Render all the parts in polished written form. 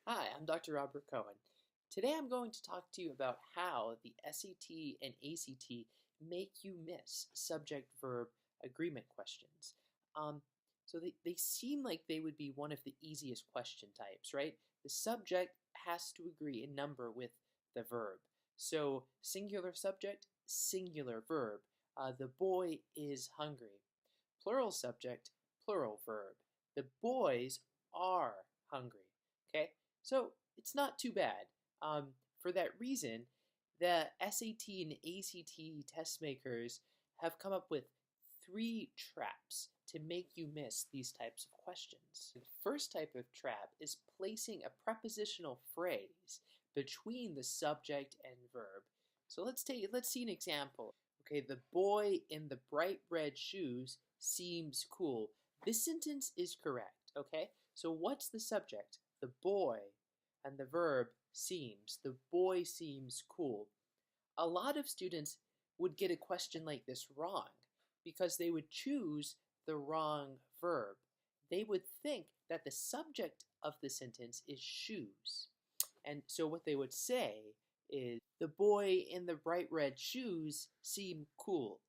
Hi, I'm Dr. Robert Cohen. Today I'm going to talk to you about how the SAT and ACT make you miss subject-verb agreement questions. Um, so they seem like they would be one of the easiest question types, right? The subject has to agree in number with the verb. So singular subject, singular verb. The boy is hungry. Plural subject, plural verb. The boys are hungry. Okay, so it's not too bad. For that reason, the SAT and ACT test makers have come up with 3 traps to make you miss these types of questions. The first type of trap is placing a prepositional phrase between the subject and verb. So let's see an example. Okay, the boy in the bright red shoes seems cool. This sentence is correct, okay? So what's the subject? The boy, and the verb seems. The boy seems cool. A lot of students would get a question like this wrong because they would choose the wrong verb. They would think that the subject of the sentence is shoes. And so what they would say is, the boy in the bright red shoes seem cool.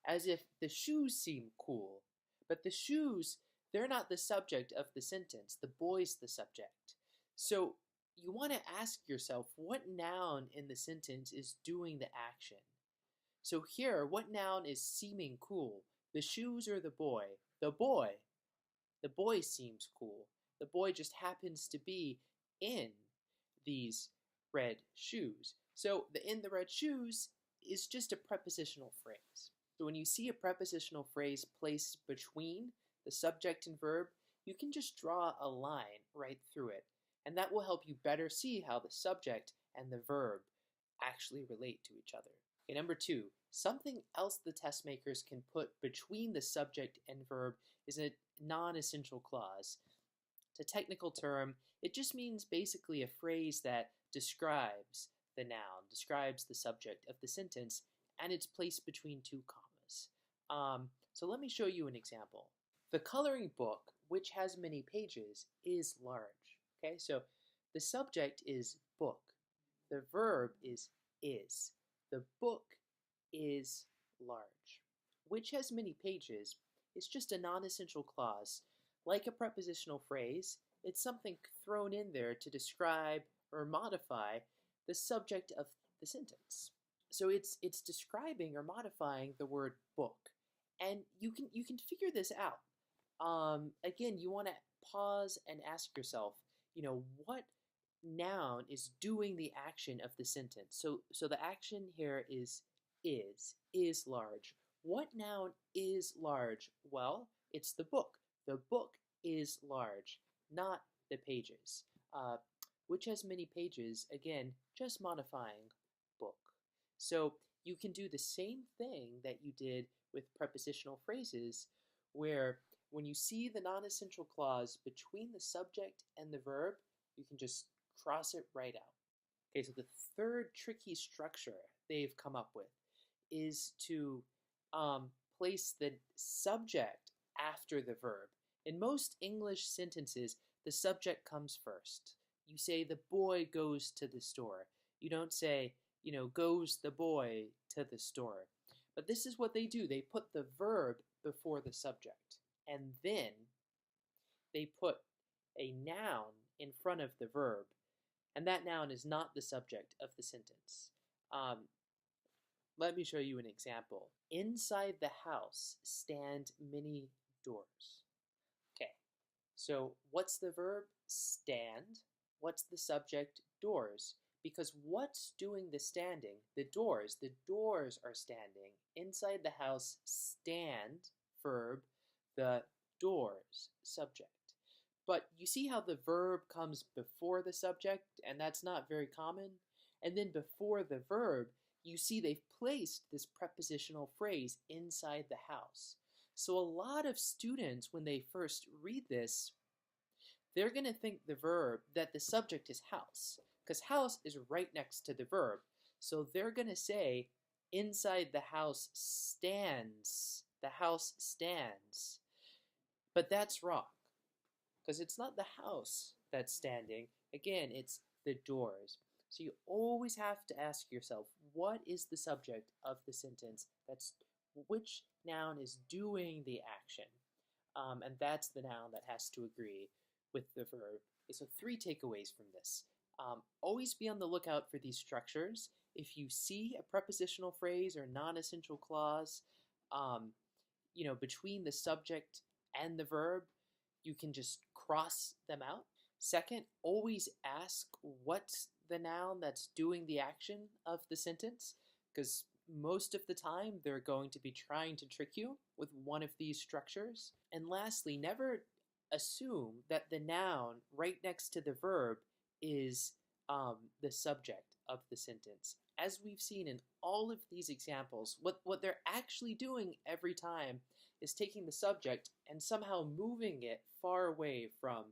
As if the shoes seem cool. But the shoes, they're not the subject of the sentence. The boy's the subject. So you want to ask yourself, what noun in the sentence is doing the action? So here, what noun is seeming cool? The shoes or the boy? The boy. The boy seems cool. The boy just happens to be in these red shoes. So the in the red shoes is just a prepositional phrase. So when you see a prepositional phrase placed between the subject and verb, you can just draw a line right through it. And that will help you better see how the subject and the verb actually relate to each other. Okay, number 2, something else the test makers can put between the subject and verb is a non-essential clause. It's a technical term. It just means basically a phrase that describes the noun, describes the subject of the sentence, and it's placed between 2 commas. So let me show you an example. The coloring book, which has many pages, is large. Okay, so the subject is book. The verb is. The book is large. Which has many pages is just a non-essential clause. Like a prepositional phrase, it's something thrown in there to describe or modify the subject of the sentence. So it's describing or modifying the word book. And you can figure this out. Again, you want to pause and ask yourself, what noun is doing the action of the sentence? So the action here is large. What noun is large? Well, it's the book. The book is large, not the pages. Which has many pages, again, just modifying book. So you can do the same thing that you did with prepositional phrases, where when you see the non-essential clause between the subject and the verb, you can just cross it right out. Okay, so the third tricky structure they've come up with is to place the subject after the verb. In most English sentences, the subject comes first. You say the boy goes to the store. You don't say, goes the boy to the store. But this is what they do. They put the verb before the subject. And then they put a noun in front of the verb. And that noun is not the subject of the sentence. Let me show you an example. Inside the house stand many doors. Okay, so what's the verb? Stand. What's the subject? Doors. Because what's doing the standing? The doors are standing. Inside the house, stand, verb, the doors, subject. But you see how the verb comes before the subject, and that's not very common? And then before the verb, you see they've placed this prepositional phrase, inside the house. So a lot of students, when they first read this, they're going to think that the subject is house, because house is right next to the verb. So they're going to say, inside the house stands. The house stands. But that's wrong, because it's not the house that's standing. Again, it's the doors. So you always have to ask yourself, what is the subject of the sentence? Which noun is doing the action? And that's the noun that has to agree with the verb. So 3 takeaways from this. Always be on the lookout for these structures. If you see a prepositional phrase or non-essential clause, between the subject and the verb, you can just cross them out. Second, always ask what's the noun that's doing the action of the sentence, because most of the time they're going to be trying to trick you with one of these structures. And lastly, never assume that the noun right next to the verb is the subject of the sentence. As we've seen in all of these examples, what they're actually doing every time is taking the subject and somehow moving it far away from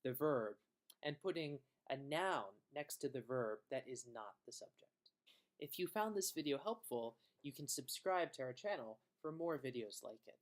the verb and putting a noun next to the verb that is not the subject. If you found this video helpful, you can subscribe to our channel for more videos like it.